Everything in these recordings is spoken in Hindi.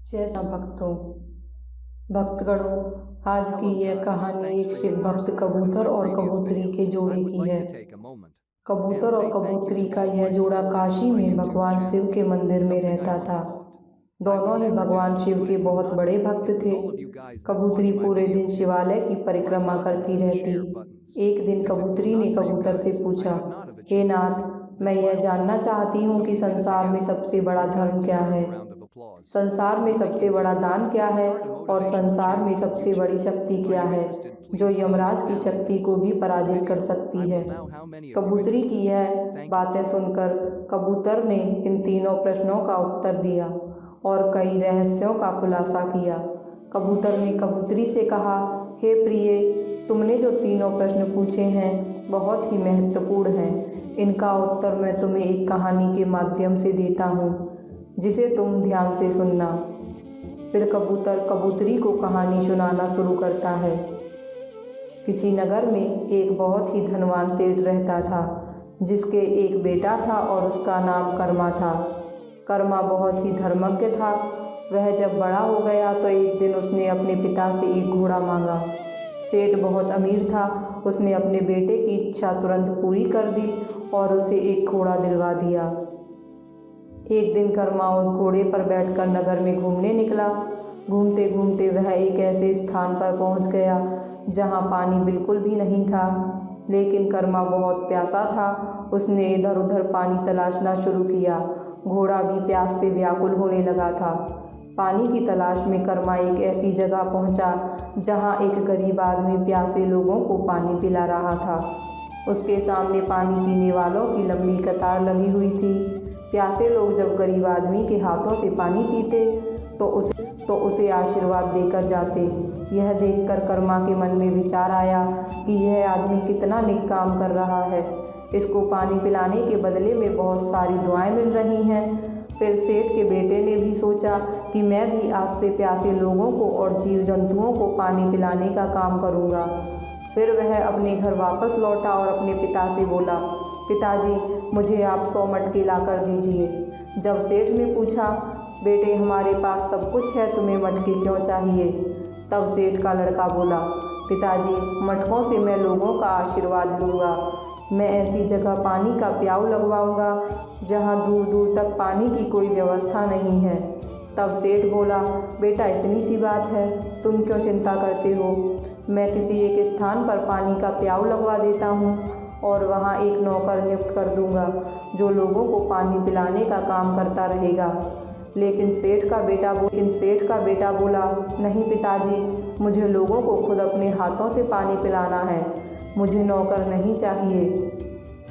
जय श्री भक्तों भक्तगणों, आज की यह कहानी एक शिव भक्त कबूतर और कबूतरी के जोड़े की है। कबूतर और कबूतरी का यह जोड़ा काशी में भगवान शिव के मंदिर में रहता था। दोनों ही भगवान शिव के बहुत बड़े भक्त थे। कबूतरी पूरे दिन शिवालय की परिक्रमा करती रहती। एक दिन कबूतरी ने कबूतर से पूछा, हे नाथ, मैं यह जानना चाहती हूँ कि संसार में सबसे बड़ा धर्म क्या है, संसार में सबसे बड़ा दान क्या है और संसार में सबसे बड़ी शक्ति क्या है जो यमराज की शक्ति को भी पराजित कर सकती है। कबूतरी की यह बातें सुनकर कबूतर ने इन तीनों प्रश्नों का उत्तर दिया और कई रहस्यों का खुलासा किया। कबूतर ने कबूतरी से कहा, हे प्रिय, तुमने जो तीनों प्रश्न पूछे हैं बहुत ही महत्वपूर्ण हैं। इनका उत्तर मैं तुम्हें एक कहानी के माध्यम से देता हूँ, जिसे तुम ध्यान से सुनना। फिर कबूतर कबूतरी को कहानी सुनाना शुरू करता है। किसी नगर में एक बहुत ही धनवान सेठ रहता था, जिसके एक बेटा था और उसका नाम कर्मा था। कर्मा बहुत ही धर्मज्ञ था। वह जब बड़ा हो गया तो एक दिन उसने अपने पिता से एक घोड़ा मांगा। सेठ बहुत अमीर था। उसने अपने बेटे की इच्छा तुरंत पूरी कर दी और उसे एक घोड़ा दिलवा दिया। एक दिन कर्मा उस घोड़े पर बैठकर नगर में घूमने निकला। घूमते घूमते वह एक ऐसे स्थान पर पहुंच गया जहां पानी बिल्कुल भी नहीं था, लेकिन कर्मा बहुत प्यासा था। उसने इधर उधर पानी तलाशना शुरू किया। घोड़ा भी प्यास से व्याकुल होने लगा था। पानी की तलाश में कर्मा एक ऐसी जगह पहुंचा जहां एक गरीब आदमी प्यासे लोगों को पानी पिला रहा था। उसके सामने पानी पीने वालों की लंबी कतार लगी हुई थी। प्यासे लोग जब गरीब आदमी के हाथों से पानी पीते तो उसे आशीर्वाद देकर जाते। यह देखकर कर्मा के मन में विचार आया कि यह आदमी कितना नेक काम कर रहा है। इसको पानी पिलाने के बदले में बहुत सारी दुआएं मिल रही हैं। फिर सेठ के बेटे ने भी सोचा कि मैं भी आज से प्यासे लोगों को और जीव जंतुओं को पानी पिलाने का काम करूँगा। फिर वह अपने घर वापस लौटा और अपने पिता से बोला, पिताजी, मुझे आप 100 मटके ला कर दीजिए। जब सेठ ने पूछा, बेटे, हमारे पास सब कुछ है, तुम्हें मटके क्यों चाहिए? तब सेठ का लड़का बोला, पिताजी, मटकों से मैं लोगों का आशीर्वाद लूँगा। मैं ऐसी जगह पानी का प्याऊ लगवाऊँगा जहाँ दूर दूर तक पानी की कोई व्यवस्था नहीं है। तब सेठ बोला, बेटा, इतनी सी बात है, तुम क्यों चिंता करते हो? मैं किसी एक स्थान पर पानी का प्याऊ लगवा देता हूँ और वहाँ एक नौकर नियुक्त कर दूंगा जो लोगों को पानी पिलाने का काम करता रहेगा। लेकिन सेठ का बेटा बोला, नहीं पिताजी, मुझे लोगों को खुद अपने हाथों से पानी पिलाना है, मुझे नौकर नहीं चाहिए।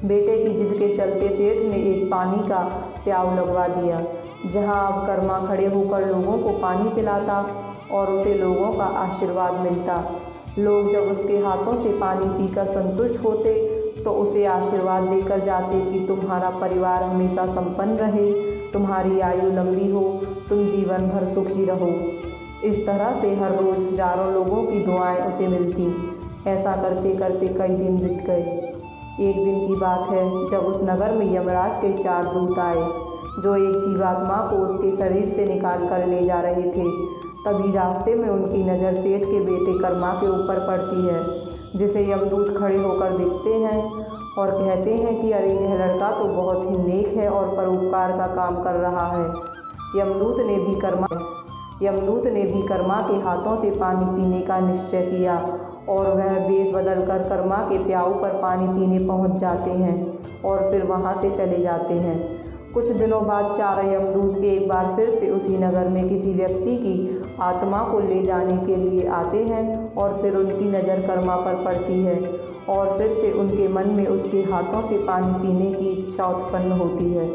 बेटे की जिद के चलते सेठ ने एक पानी का प्याऊ लगवा दिया जहाँ अब कर्मा खड़े होकर लोगों को पानी पिलाता और उसे लोगों का आशीर्वाद मिलता। लोग जब उसके हाथों से पानी पीकर संतुष्ट होते तो उसे आशीर्वाद देकर जाते कि तुम्हारा परिवार हमेशा संपन्न रहे, तुम्हारी आयु लंबी हो, तुम जीवन भर सुखी रहो। इस तरह से हर रोज़ हजारों लोगों की दुआएं उसे मिलती। ऐसा करते करते कई दिन बीत गए। एक दिन की बात है जब उस नगर में यमराज के 4 दूत आए, जो एक जीवात्मा को उसके शरीर से निकाल कर ले जा रहे थे। तभी रास्ते में उनकी नज़र सेठ के बेटे कर्मा के ऊपर पड़ती है, जिसे यमदूत खड़े होकर देखते हैं और कहते हैं कि अरे, यह लड़का तो बहुत ही नेक है और परोपकार का काम कर रहा है। यमदूत ने भी कर्मा के हाथों से पानी पीने का निश्चय किया और वह वेश बदलकर कर्मा के प्याऊ पर पानी पीने पहुंच जाते हैं और फिर वहां से चले जाते हैं। कुछ दिनों बाद 4 यमदूत एक बार फिर से उसी नगर में किसी व्यक्ति की आत्मा को ले जाने के लिए आते हैं और फिर उनकी नज़र कर्मा पर पड़ती है और फिर से उनके मन में उसके हाथों से पानी पीने की इच्छा उत्पन्न होती है।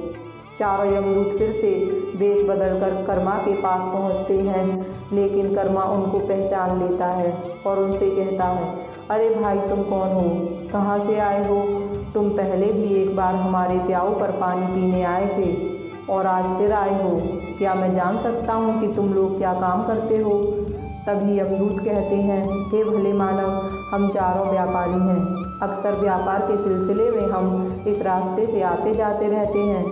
4 यमदूत फिर से वेश बदलकर कर्मा के पास पहुंचते हैं, लेकिन कर्मा उनको पहचान लेता है और उनसे कहता है, अरे भाई, तुम कौन हो? कहाँ से आए हो? तुम पहले भी एक बार हमारे प्याऊ पर पानी पीने आए थे और आज फिर आए हो। क्या मैं जान सकता हूँ कि तुम लोग क्या काम करते हो? तभी यमदूत कहते हैं, हे भले मानव, हम चारों व्यापारी हैं। अक्सर व्यापार के सिलसिले में हम इस रास्ते से आते जाते रहते हैं।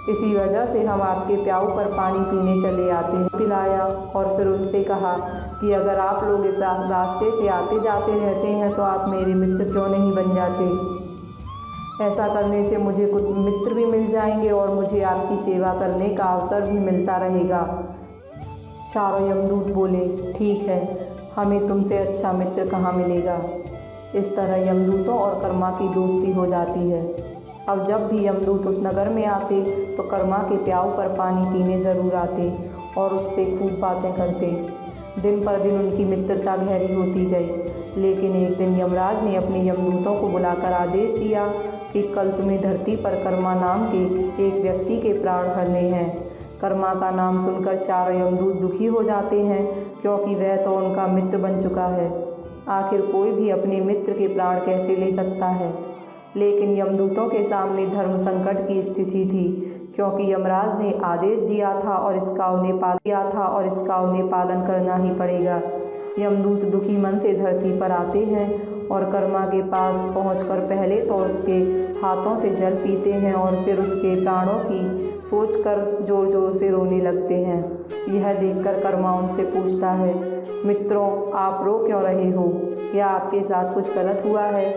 इसी वजह से हम आपके प्याऊ पर पानी पीने चले आते हैं। पिलाया और फिर उनसे कहा कि अगर आप लोग इस रास्ते से आते जाते रहते हैं तो आप मेरे मित्र क्यों नहीं बन जाते। ऐसा करने से मुझे कुछ मित्र भी मिल जाएंगे और मुझे आपकी सेवा करने का अवसर भी मिलता रहेगा। चारों यमदूत बोले, ठीक है, हमें तुमसे अच्छा मित्र कहाँ मिलेगा। इस तरह यमदूतों और कर्मा की दोस्ती हो जाती है। अब जब भी यमदूत उस नगर में आते तो कर्मा के प्याऊ पर पानी पीने ज़रूर आते और उससे खूब बातें करते। दिन पर दिन उनकी मित्रता गहरी होती गई। लेकिन एक दिन यमराज ने अपने यमदूतों को बुलाकर आदेश दिया कि कल तुम्हें धरती पर कर्मा नाम के एक व्यक्ति के प्राण हरने हैं। कर्मा का नाम सुनकर चारों यमदूत दुखी हो जाते हैं, क्योंकि वह तो उनका मित्र बन चुका है। आखिर कोई भी अपने मित्र के प्राण कैसे ले सकता है। लेकिन यमदूतों के सामने धर्म संकट की स्थिति थी, क्योंकि यमराज ने आदेश दिया था और इसका उन्हें पालन करना ही पड़ेगा। यमदूत दुखी मन से धरती पर आते हैं और कर्मा के पास पहुंचकर पहले तो उसके हाथों से जल पीते हैं और फिर उसके प्राणों की सोचकर जोर जोर से रोने लगते हैं। यह देखकर कर्मा उनसे पूछता है, मित्रों, आप रो क्यों रहे हो? क्या आपके साथ कुछ गलत हुआ है?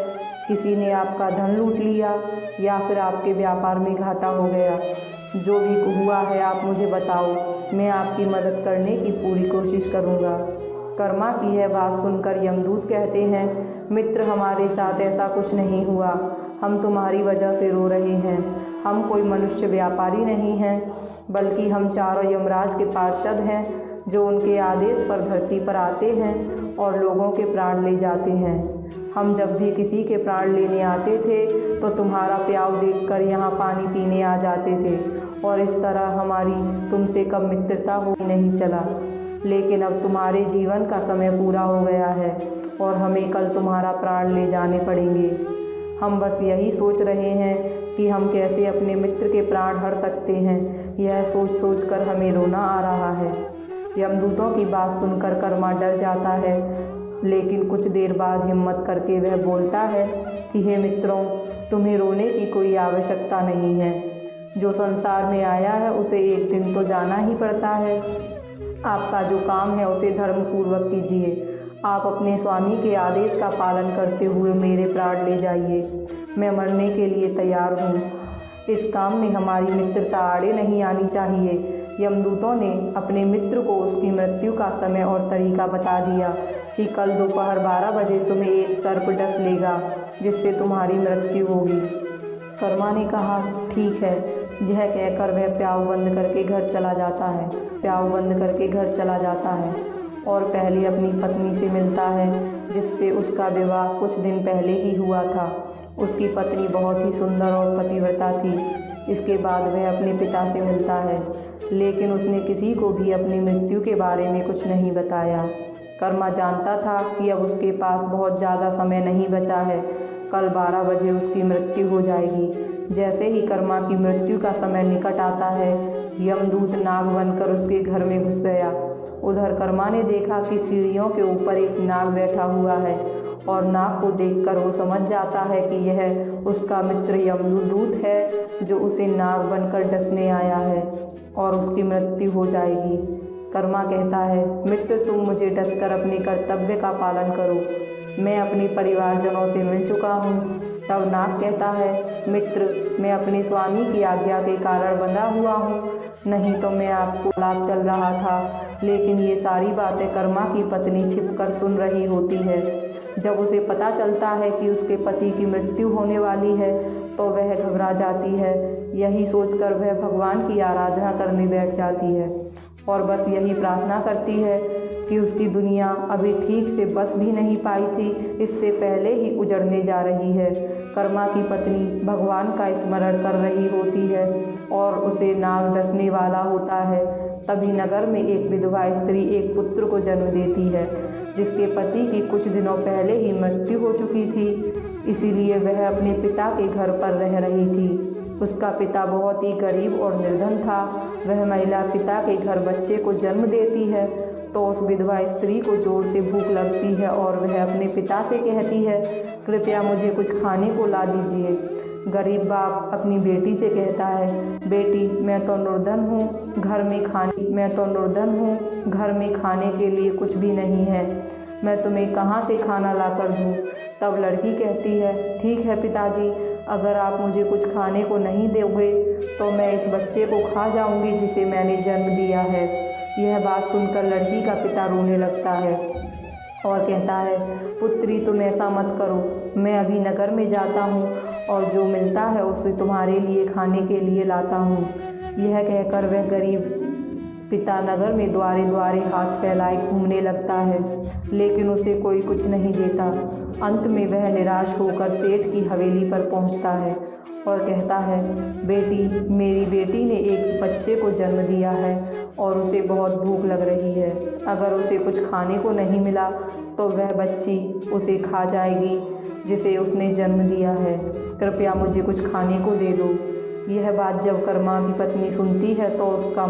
किसी ने आपका धन लूट लिया या फिर आपके व्यापार में घाटा हो गया? जो भी हुआ है आप मुझे बताओ, मैं आपकी मदद करने की पूरी कोशिश करूँगा। कर्मा की यह बात सुनकर यमदूत कहते हैं, मित्र, हमारे साथ ऐसा कुछ नहीं हुआ। हम तुम्हारी वजह से रो रहे हैं। हम कोई मनुष्य व्यापारी नहीं हैं, बल्कि हम चारों यमराज के पार्षद हैं, जो उनके आदेश पर धरती पर आते हैं और लोगों के प्राण ले जाते हैं। हम जब भी किसी के प्राण लेने आते थे तो तुम्हारा प्याऊ देखकर यहाँ पानी पीने आ जाते थे और इस तरह हमारी तुमसे कम मित्रता हो ही नहीं चला। लेकिन अब तुम्हारे जीवन का समय पूरा हो गया है और हमें कल तुम्हारा प्राण ले जाने पड़ेंगे। हम बस यही सोच रहे हैं कि हम कैसे अपने मित्र के प्राण हर सकते हैं। यह सोच सोच कर हमें रोना आ रहा है। यमदूतों की बात सुनकर कर्मा डर जाता है, लेकिन कुछ देर बाद हिम्मत करके वह बोलता है कि हे मित्रों, तुम्हें रोने की कोई आवश्यकता नहीं है। जो संसार में आया है उसे एक दिन तो जाना ही पड़ता है। आपका जो काम है उसे धर्मपूर्वक कीजिए। आप अपने स्वामी के आदेश का पालन करते हुए मेरे प्राण ले जाइए। मैं मरने के लिए तैयार हूँ। इस काम में हमारी मित्रता आड़े नहीं आनी चाहिए। यमदूतों ने अपने मित्र को उसकी मृत्यु का समय और तरीका बता दिया कि कल दोपहर 12 बजे तुम्हें एक सर्प डस लेगा, जिससे तुम्हारी मृत्यु होगी। कर्मा ने कहा, ठीक है। यह कहकर वह प्याऊ बंद करके घर चला जाता है और पहले अपनी पत्नी से मिलता है, जिससे उसका विवाह कुछ दिन पहले ही हुआ था। उसकी पत्नी बहुत ही सुंदर और पतिव्रता थी। इसके बाद वह अपने पिता से मिलता है, लेकिन उसने किसी को भी अपनी मृत्यु के बारे में कुछ नहीं बताया। कर्मा जानता था कि अब उसके पास बहुत ज़्यादा समय नहीं बचा है। कल 12 बजे उसकी मृत्यु हो जाएगी। जैसे ही कर्मा की मृत्यु का समय निकट आता है, यमदूत नाग बनकर उसके घर में घुस गया। उधर कर्मा ने देखा कि सीढ़ियों के ऊपर एक नाग बैठा हुआ है और नाग को देखकर वो समझ जाता है कि यह उसका मित्र यमदूत है, जो उसे नाग बनकर डसने आया है और उसकी मृत्यु हो जाएगी। कर्मा कहता है, मित्र, तुम मुझे डसकर अपने कर्तव्य का पालन करो। मैं अपने परिवारजनों से मिल चुका हूँ। तब नाग कहता है, मित्र, मैं अपने स्वामी की आज्ञा के कारण बंधा हुआ हूँ, नहीं तो मैं आपको लाभ चल रहा था। लेकिन ये सारी बातें कर्मा की पत्नी छिपकर सुन रही होती है। जब उसे पता चलता है कि उसके पति की मृत्यु होने वाली है तो वह घबरा जाती है। यही सोचकर वह भगवान की आराधना करने बैठ जाती है और बस यही प्रार्थना करती है कि उसकी दुनिया अभी ठीक से बस भी नहीं पाई थी, इससे पहले ही उजड़ने जा रही है। कर्मा की पत्नी भगवान का स्मरण कर रही होती है और उसे नाग डसने वाला होता है। तभी नगर में एक विधवा स्त्री एक पुत्र को जन्म देती है, जिसके पति की कुछ दिनों पहले ही मृत्यु हो चुकी थी। इसीलिए वह अपने पिता के घर पर रह रही थी। उसका पिता बहुत ही गरीब और निर्धन था। वह महिला पिता के घर बच्चे को जन्म देती है तो उस विधवा स्त्री को जोर से भूख लगती है और वह अपने पिता से कहती है, कृपया मुझे कुछ खाने को ला दीजिए। गरीब बाप अपनी बेटी से कहता है, बेटी मैं तो निर्धन हूँ, घर में खाने के लिए कुछ भी नहीं है, मैं तुम्हें कहाँ से खाना ला कर दूँ। तब लड़की कहती है, ठीक है पिताजी, अगर आप मुझे कुछ खाने को नहीं दोगे तो मैं इस बच्चे को खा जाऊंगी जिसे मैंने जन्म दिया है। यह बात सुनकर लड़की का पिता रोने लगता है और कहता है, पुत्री तुम ऐसा मत करो, मैं अभी नगर में जाता हूँ और जो मिलता है उसे तुम्हारे लिए खाने के लिए लाता हूँ। यह कहकर वह गरीब पिता नगर में द्वारे द्वारे हाथ फैलाए घूमने लगता है, लेकिन उसे कोई कुछ नहीं देता। अंत में वह निराश होकर सेठ की हवेली पर पहुँचता है और कहता है, बेटी मेरी बेटी ने एक बच्चे को जन्म दिया है और उसे बहुत भूख लग रही है, अगर उसे कुछ खाने को नहीं मिला तो वह बच्ची उसे खा जाएगी जिसे उसने जन्म दिया है, कृपया मुझे कुछ खाने को दे दो। यह बात जब कर्मा की पत्नी सुनती है तो उसका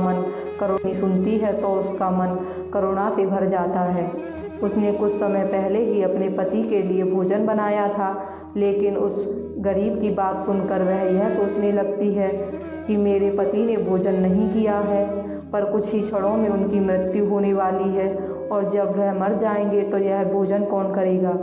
मन करुणा से भर जाता है। उसने कुछ समय पहले ही अपने पति के लिए भोजन बनाया था, लेकिन उस गरीब की बात सुनकर वह यह सोचने लगती है कि मेरे पति ने भोजन नहीं किया है, पर कुछ ही क्षणों में उनकी मृत्यु होने वाली है और जब वह मर जाएंगे तो यह भोजन कौन करेगा।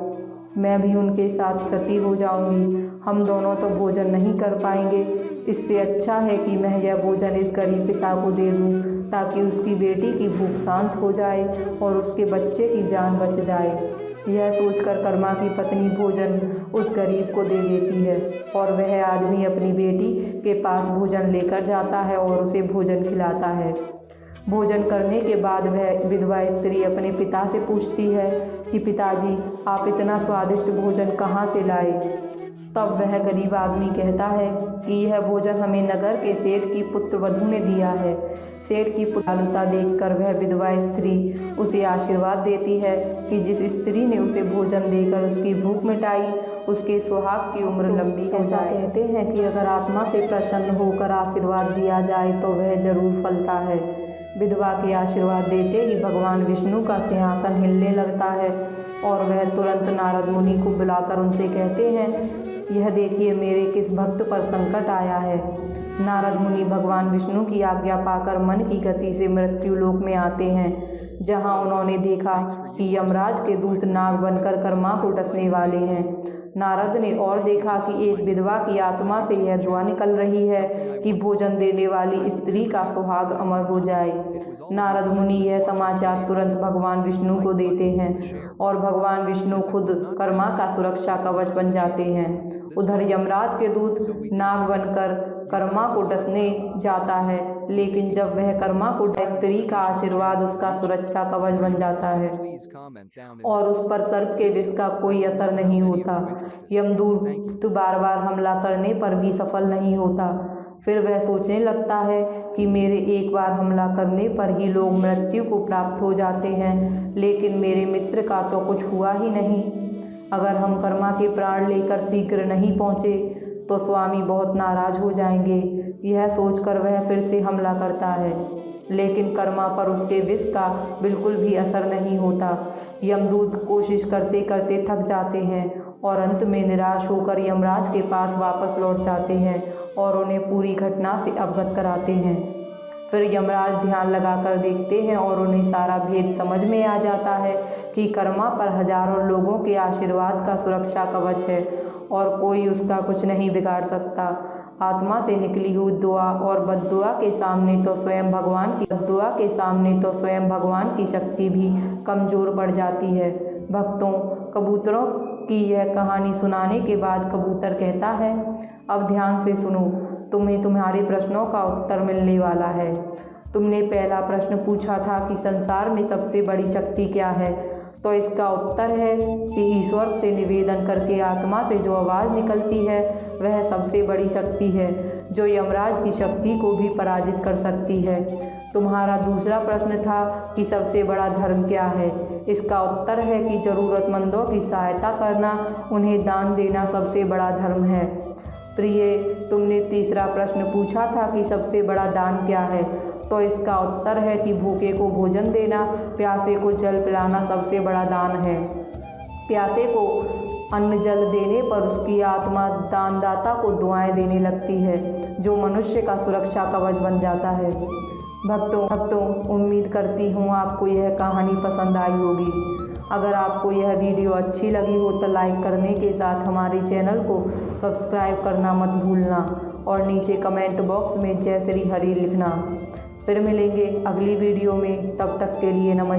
मैं भी उनके साथ सती हो जाऊंगी, हम दोनों तो भोजन नहीं कर पाएंगे। इससे अच्छा है कि मैं यह भोजन इस गरीब पिता को दे दूं, ताकि उसकी बेटी की भूख शांत हो जाए और उसके बच्चे की जान बच जाए। यह सोचकर कर्मा की पत्नी भोजन उस गरीब को दे देती है और वह आदमी अपनी बेटी के पास भोजन लेकर जाता है और उसे भोजन खिलाता है। भोजन करने के बाद वह विधवा स्त्री अपने पिता से पूछती है कि पिताजी आप इतना स्वादिष्ट भोजन कहाँ से लाए। तब वह गरीब आदमी कहता है कि यह भोजन हमें नगर के सेठ की पुत्र वधू ने दिया है। सेठ की दयालुता देखकर वह विधवा स्त्री उसे आशीर्वाद देती है कि जिस स्त्री ने उसे भोजन देकर उसकी भूख मिटाई उसके सुहाग की उम्र लंबी हो जाए। कहते हैं कि अगर आत्मा से प्रसन्न होकर आशीर्वाद दिया जाए तो वह जरूर फलता है। विधवा के आशीर्वाद देते ही भगवान विष्णु का सिंहासन हिलने लगता है और वह तुरंत नारद मुनि को बुलाकर उनसे कहते हैं, यह देखिए मेरे किस भक्त पर संकट आया है। नारद मुनि भगवान विष्णु की आज्ञा पाकर मन की गति से मृत्यु लोक में आते हैं, जहां उन्होंने देखा कि यमराज के दूत नाग बनकर कर्मा को डसने वाले हैं। नारद ने और देखा कि एक विधवा की आत्मा से यह दुआ निकल रही है कि भोजन देने वाली स्त्री का सुहाग अमर हो जाए। नारद मुनि यह समाचार तुरंत भगवान विष्णु को देते हैं और भगवान विष्णु खुद कर्मा का सुरक्षा कवच बन जाते हैं। उधर यमराज के दूत नाग बनकर कर्मा को डसने जाता है, लेकिन जब वह कर्मा को स्त्री का आशीर्वाद उसका सुरक्षा कवच बन जाता है और उस पर सर्प के विष का कोई असर नहीं होता। यमदूत बार बार हमला करने पर भी सफल नहीं होता। फिर वह सोचने लगता है कि मेरे एक बार हमला करने पर ही लोग मृत्यु को प्राप्त हो जाते हैं, लेकिन मेरे मित्र का तो कुछ हुआ ही नहीं। अगर हम कर्मा के प्राण लेकर शीघ्र नहीं पहुँचे तो स्वामी बहुत नाराज हो जाएंगे। यह सोचकर वह फिर से हमला करता है, लेकिन कर्मा पर उसके विष का बिल्कुल भी असर नहीं होता। यमदूत कोशिश करते करते थक जाते हैं और अंत में निराश होकर यमराज के पास वापस लौट जाते हैं और उन्हें पूरी घटना से अवगत कराते हैं। फिर यमराज ध्यान लगाकर देखते हैं और उन्हें सारा भेद समझ में आ जाता है कि कर्मा पर हजारों लोगों के आशीर्वाद का सुरक्षा कवच है और कोई उसका कुछ नहीं बिगाड़ सकता। आत्मा से निकली हुई दुआ और बद्दुआ के सामने तो स्वयं भगवान की शक्ति भी कमज़ोर पड़ जाती है। भक्तों, कबूतरों की यह कहानी सुनाने के बाद कबूतर कहता है, अब ध्यान से सुनो, तुम्हें तुम्हारे प्रश्नों का उत्तर मिलने वाला है। तुमने पहला प्रश्न पूछा था कि संसार में सबसे बड़ी शक्ति क्या है, तो इसका उत्तर है कि ईश्वर से निवेदन करके आत्मा से जो आवाज़ निकलती है वह सबसे बड़ी शक्ति है, जो यमराज की शक्ति को भी पराजित कर सकती है। तुम्हारा दूसरा प्रश्न था कि सबसे बड़ा धर्म क्या है। इसका उत्तर है कि ज़रूरतमंदों की सहायता करना, उन्हें दान देना सबसे बड़ा धर्म है। प्रिय, तुमने तीसरा प्रश्न पूछा था कि सबसे बड़ा दान क्या है, तो इसका उत्तर है कि भूखे को भोजन देना, प्यासे को जल पिलाना सबसे बड़ा दान है। प्यासे को अन्न जल देने पर उसकी आत्मा दानदाता को दुआएं देने लगती है, जो मनुष्य का सुरक्षा कवच बन जाता है। भक्तों, उम्मीद करती हूँ आपको यह कहानी पसंद आई होगी। अगर आपको यह वीडियो अच्छी लगी हो तो लाइक करने के साथ हमारे चैनल को सब्सक्राइब करना मत भूलना और नीचे कमेंट बॉक्स में जय श्री हरि लिखना। फिर मिलेंगे अगली वीडियो में, तब तक के लिए नमस्कार।